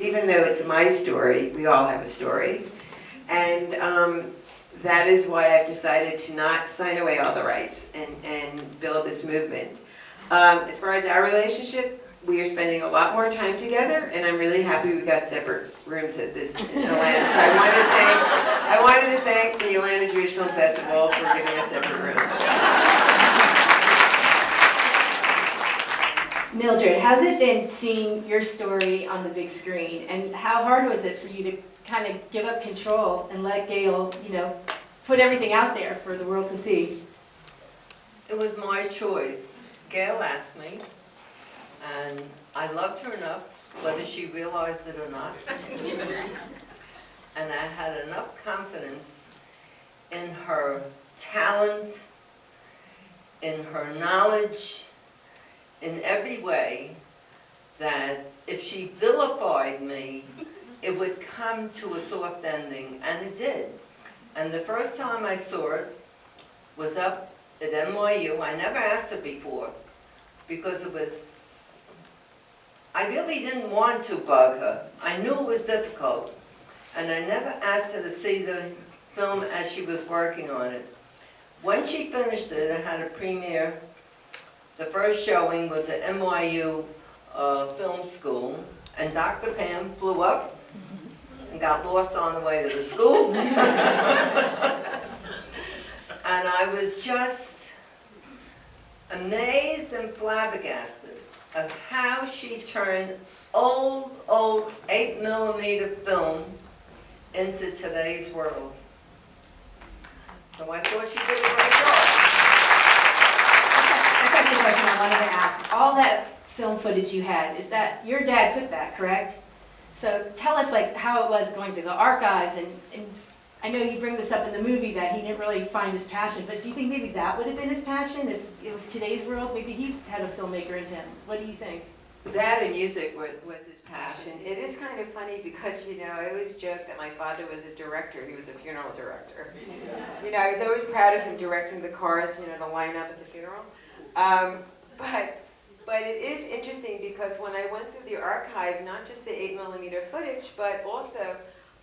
Even though it's my story, we all have a story. And that is why I've decided to not sign away all the rights and build this movement. As far as our relationship, we are spending a lot more time together, and I'm really happy we got separate rooms at this in Atlanta. So I wanted to thank the Atlanta Jewish Film Festival for giving us separate rooms. Mildred, how's it been seeing your story on the big screen, and how hard was it for you to kind of give up control and let Gayle, put everything out there for the world to see? It was my choice. Gayle asked me, and I loved her enough, whether she realized it or not. And I had enough confidence in her talent, in her knowledge, in every way, that if she vilified me, it would come to a soft ending, and it did. And the first time I saw it was up at NYU. I never asked her before, because I really didn't want to bug her. I knew it was difficult, and I never asked her to see the film as she was working on it. When she finished it, I had a premiere. The first showing was at NYU Film School, and Dr. Pam flew up and got lost on the way to the school. And I was just amazed and flabbergasted of how she turned old 8mm film into today's world. So I thought she did a great job. That's actually a question I wanted to ask. All that film footage you had, is that your dad took that, correct? So tell us how it was going through the archives, and I know you bring this up in the movie that he didn't really find his passion, but do you think maybe that would have been his passion if it was today's world? Maybe he had a filmmaker in him. What do you think? That and music was his passion. It is kind of funny because, I always joke that my father was a director. He was a funeral director. I was always proud of him directing the cars, to line up at the funeral. But it is interesting because when I went through the archive, not just the 8mm footage, but also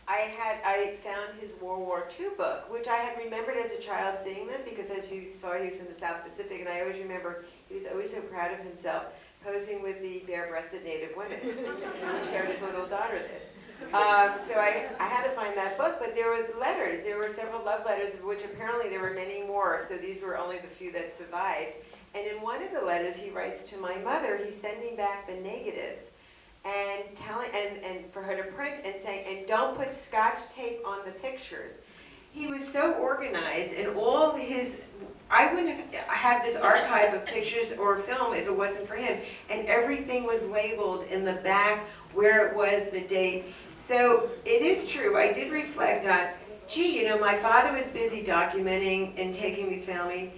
I found his World War II book, which I had remembered as a child seeing them, because as you saw, he was in the South Pacific, and I always remember he was always so proud of himself, posing with the bare-breasted Native women. He showed his little daughter this. So I had to find that book, but there were letters. There were several love letters, of which apparently there were many more, so these were only the few that survived. And in one of the letters he writes to my mother, he's sending back the negatives and telling, and for her to print, and saying, and don't put Scotch tape on the pictures. He was so organized, and all his, I wouldn't have this archive of pictures or film if it wasn't for him. And everything was labeled in the back where it was, the date. So it is true, I did reflect on, gee, my father was busy documenting and taking these family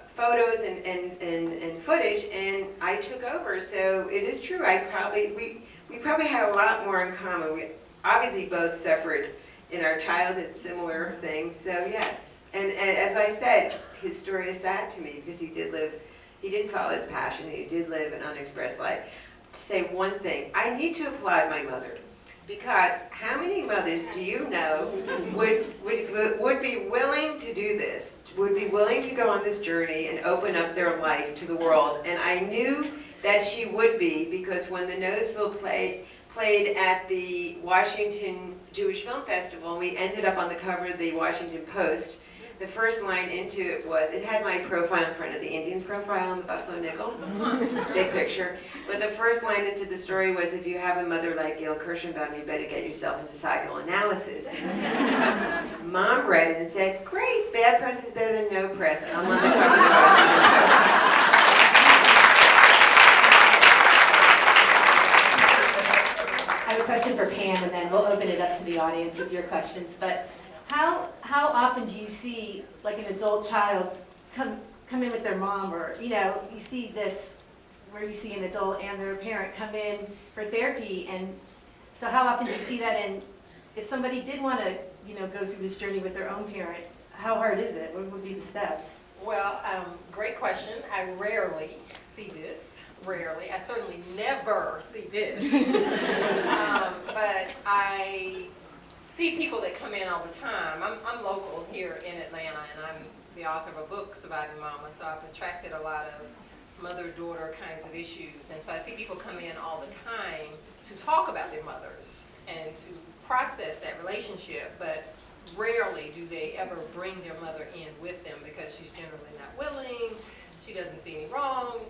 photos and footage, and I took over. So it is true, we probably had a lot more in common. We obviously both suffered in our childhood similar things, so yes. And as I said, his story is sad to me because he didn't follow his passion, he did live an unexpressed life. To say one thing, I need to applaud my mother, because how many mothers do you know would be willing to do this, would be willing to go on this journey and open up their life to the world? And I knew that she would be, because when the Noseville played at the Washington Jewish Film Festival, we ended up on the cover of the Washington Post. The first line into it was, it had my profile in front of the Indians' profile on the Buffalo Nickel, big picture. But the first line into the story was, if you have a mother like Gayle Kirschenbaum, you better get yourself into psychoanalysis. Mom read it and said, great, bad press is better than no press. I'm on the cover of the Washington Post. I have a question for Pam, and then we'll open it up to the audience with your questions. But how often do you see an adult child come in with their mom, or you see this where you see an adult and their parent come in for therapy, and so how often do you see that? And if somebody did want to go through this journey with their own parent, how hard is it? What would be the steps? Well, great question. I rarely see this rarely. I certainly never see this. But I see people that come in all the time. I'm local here in Atlanta, and I'm the author of a book, Surviving Mama, so I've attracted a lot of mother-daughter kinds of issues. And so I see people come in all the time to talk about their mothers and to process that relationship, but rarely do they ever bring their mother in with them because she's generally not willing. She doesn't see any wrong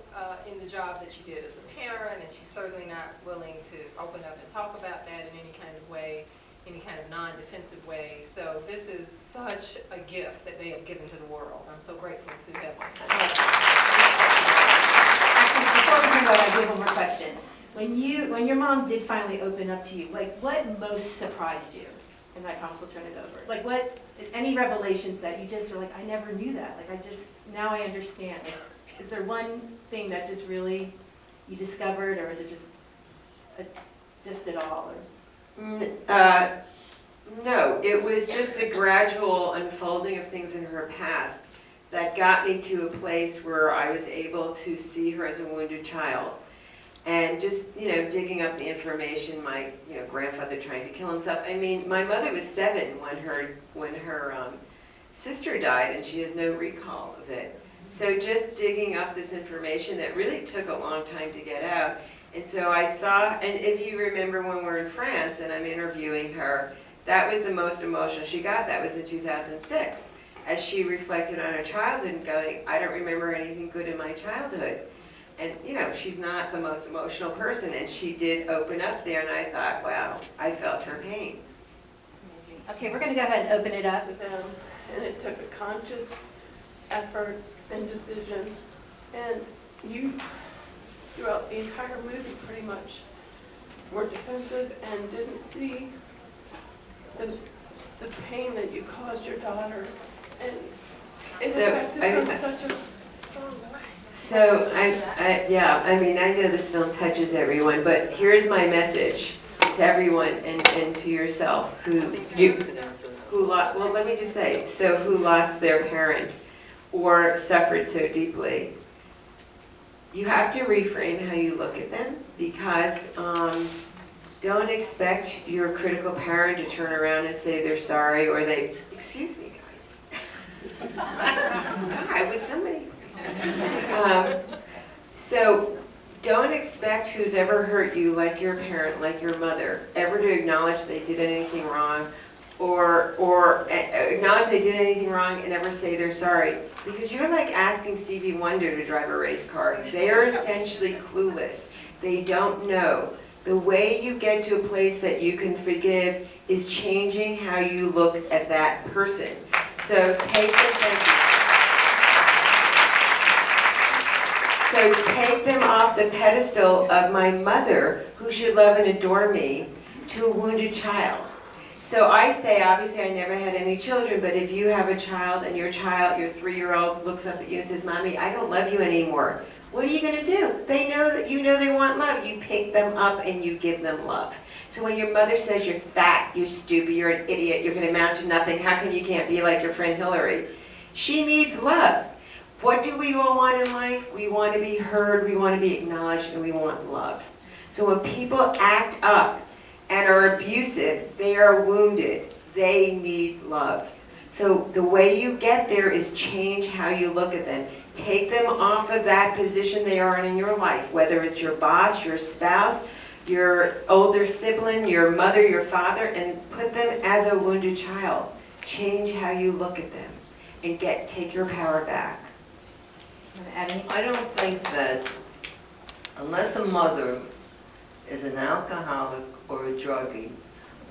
in the job that she did as a parent, and she's certainly not willing to open up and talk about that in any kind of way, any kind of non-defensive way. So this is such a gift that they have given to the world. I'm so grateful to have them. Actually, before we go, I do have one more question. When your mom did finally open up to you, like what most surprised you? And I promise I'll turn it over. Like what, any revelations that you just were like, I never knew that. Like now I understand. Like, is there one thing that just really you discovered, or is it just it all? Or? No, it was just the gradual unfolding of things in her past that got me to a place where I was able to see her as a wounded child. And just, digging up the information, my, grandfather trying to kill himself. I mean, my mother was 7 when her sister died, and she has no recall of it. So just digging up this information that really took a long time to get out. And so I saw, and if you remember when we're in France and I'm interviewing her, that was the most emotional she got. That was in 2006, as she reflected on her childhood and going, I don't remember anything good in my childhood. And, she's not the most emotional person, and she did open up there, and I thought, wow, I felt her pain. Okay, we're going to go ahead and open it up. To them, and it took a conscious effort and decision. And you, throughout the entire movie, pretty much were defensive and didn't see the pain that you caused your daughter. And it affected her in such a strong way. So, I know this film touches everyone, but here's my message to everyone and to yourself who lost their parent or suffered so deeply. You have to reframe how you look at them, because don't expect your critical parent to turn around and say they're sorry, or excuse me, guys. God, would somebody? So don't expect who's ever hurt you, like your parent, like your mother, ever to acknowledge they did anything wrong, or acknowledge they did anything wrong and ever say they're sorry. Because you're like asking Stevie Wonder to drive a race car. They are essentially clueless. They don't know. The way you get to a place that you can forgive is changing how you look at that person. So take them off the pedestal of my mother, who should love and adore me, to a wounded child. So I say, obviously I never had any children, but if you have a child and your 3-year-old looks up at you and says, Mommy, I don't love you anymore, what are you going to do? They know that they want love. You pick them up and you give them love. So when your mother says you're fat, you're stupid, you're an idiot, you're going to amount to nothing, how come you can't be like your friend Hillary? She needs love. What do we all want in life? We want to be heard, we want to be acknowledged, and we want love. So when people act up and are abusive, they are wounded. They need love. So the way you get there is change how you look at them. Take them off of that position they are in your life, whether it's your boss, your spouse, your older sibling, your mother, your father, and put them as a wounded child. Change how you look at them and take your power back. I don't think that unless a mother is an alcoholic or a druggie,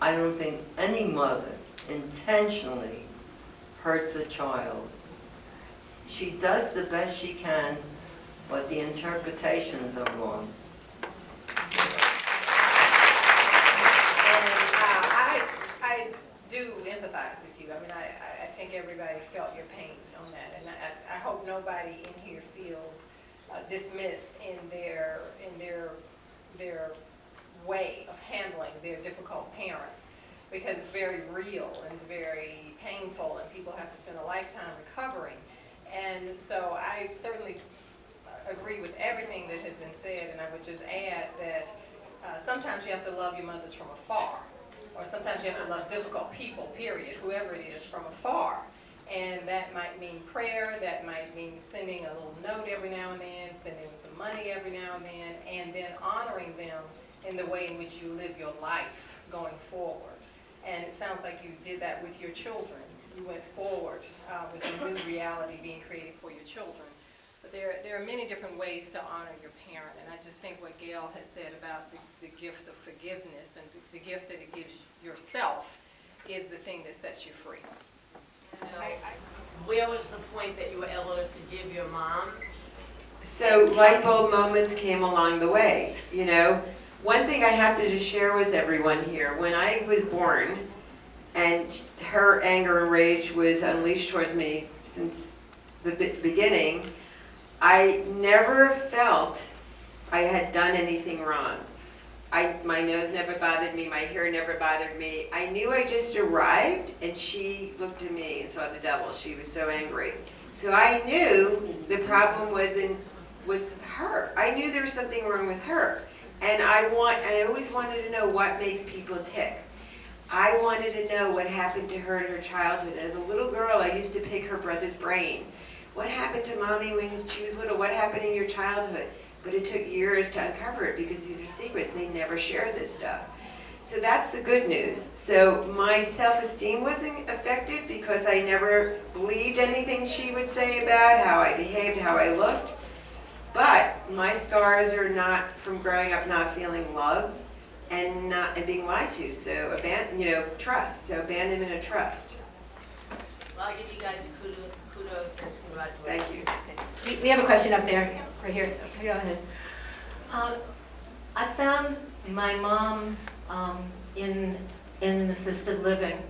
I don't think any mother intentionally hurts a child. She does the best she can, but the interpretations are wrong. I do empathize with you. I mean, I think everybody felt your pain on that, and I hope nobody in here feels dismissed in their way of handling their difficult parents, because it's very real and it's very painful, and people have to spend a lifetime recovering. And so I certainly agree with everything that has been said, and I would just add that sometimes you have to love your mothers from afar, or sometimes you have to love difficult people, period, whoever it is, from afar. And that might mean prayer, that might mean sending a little note every now and then, sending some money every now and then honoring them in the way in which you live your life going forward. And it sounds like you did that with your children. You went forward with a new reality being created for your children. But there are many different ways to honor your parent, and I just think what Gayle has said about the gift of forgiveness and the gift that it gives yourself is the thing that sets you free. Where was the point that you were able to forgive your mom? So light bulb moments came along the way, you know. One thing I have to just share with everyone here, when I was born and her anger and rage was unleashed towards me since the beginning, I never felt I had done anything wrong. My nose never bothered me, my hair never bothered me. I knew I just arrived and she looked at me and saw the devil. She was so angry. So I knew the problem was her. I knew there was something wrong with her. And I always wanted to know what makes people tick. I wanted to know what happened to her in her childhood. As a little girl, I used to pick her brother's brain. What happened to mommy when she was little? What happened in your childhood? But it took years to uncover it because these are secrets. They never share this stuff. So that's the good news. So my self-esteem wasn't affected because I never believed anything she would say about how I behaved, how I looked. But my scars are not from growing up not feeling love and being lied to. So trust. So abandonment of trust. Well, I'll give you guys kudos and congratulations. Thank you. We have a question up there, right here. Go ahead. I found my mom in assisted living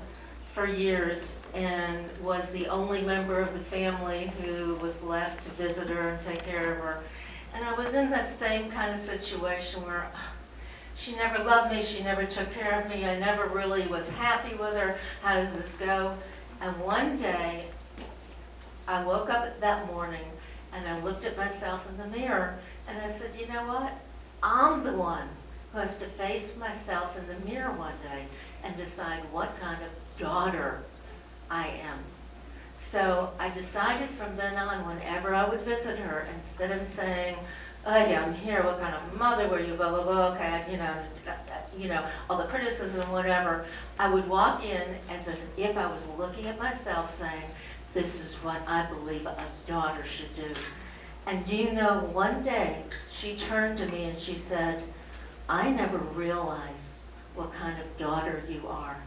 for years and was the only member of the family who was left to visit her and take care of her. And I was in that same kind of situation where she never loved me, she never took care of me, I never really was happy with her. How does this go? And one day, I woke up that morning and I looked at myself in the mirror and I said, you know what? I'm the one who has to face myself in the mirror one day and decide what kind of daughter I am. So I decided from then on, whenever I would visit her, instead of saying, oh yeah, I'm here, what kind of mother were you, blah, blah, blah, okay, all the criticism, whatever, I would walk in as if I was looking at myself saying, this is what I believe a daughter should do. And do you know, one day she turned to me and she said, I never realized what kind of daughter you are.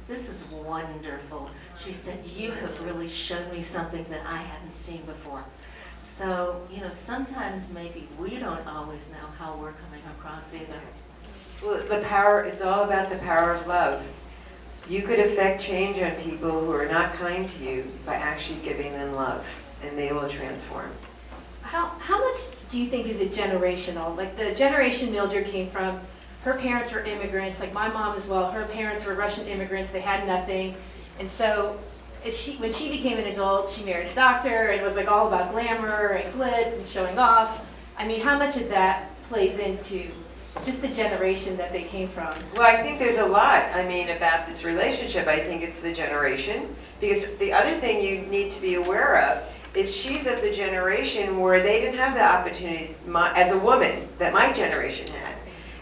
This is wonderful. She said, you have really shown me something that I hadn't seen before. So, sometimes maybe we don't always know how we're coming across either. Well, it's all about the power of love. You could affect change on people who are not kind to you by actually giving them love, and they will transform. How much do you think is it generational? Like the generation Mildred came from, her parents were immigrants, like my mom as well, her parents were Russian immigrants, they had nothing. And so when she became an adult, she married a doctor and was like all about glamour and glitz and showing off. I mean, how much of that plays into just the generation that they came from? Well, I think there's a lot, about this relationship. I think it's the generation. Because the other thing you need to be aware of is she's of the generation where they didn't have the opportunities as a woman that my generation had.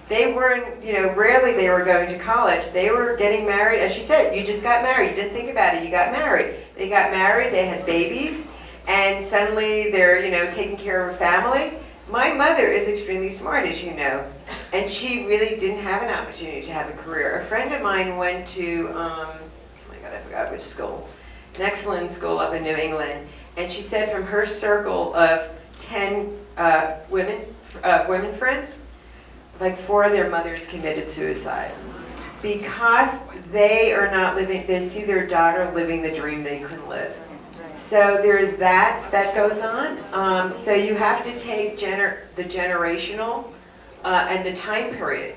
They weren't, rarely they were going to college. They were getting married. As she said, you just got married. You didn't think about it. You got married. They got married. They had babies. And suddenly they're, taking care of a family. My mother is extremely smart, as you know. And she really didn't have an opportunity to have a career. A friend of mine went to, oh my God, I forgot which school. An excellent school up in New England. And she said from her circle of 10 women friends, like 4 of their mothers committed suicide because they are not living, they see their daughter living the dream they couldn't live. So there's that goes on. So you have to take the generational and the time period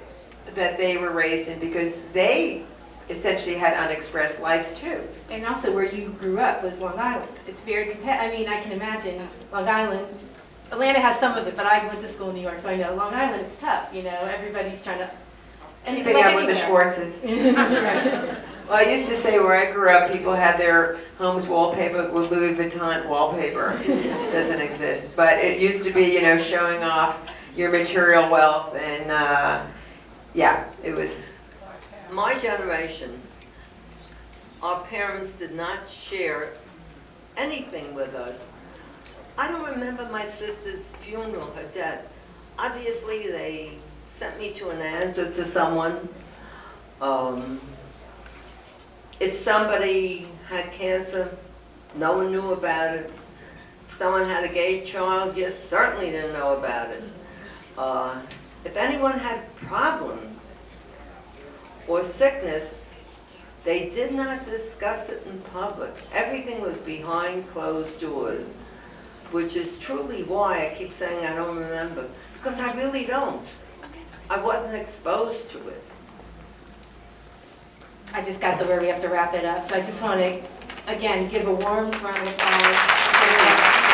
that they were raised in because they essentially had unexpressed lives too. And also where you grew up was Long Island. It's very I can imagine Long Island, Atlanta has some of it, but I went to school in New York, so I know Long Island, it's tough, you know, everybody's trying to. Keeping like up with the anywhere. Schwartzes. Right. Well, I used to say where I grew up, people had their homes wallpapered with Louis Vuitton wallpaper. It doesn't exist, but it used to be, you know, showing off your material wealth, and yeah, it was. My generation, our parents did not share anything with us. I don't remember my sister's funeral, her death. Obviously, they sent me to an aunt or to someone. If somebody had cancer, no one knew about it. If someone had a gay child, you certainly didn't know about it. If anyone had problems or sickness, they did not discuss it in public. Everything was behind closed doors, which is truly why I keep saying I don't remember, because I really don't. I wasn't exposed to it. I just got the where we have to wrap it up, so I just want to, again, give a warm round of applause.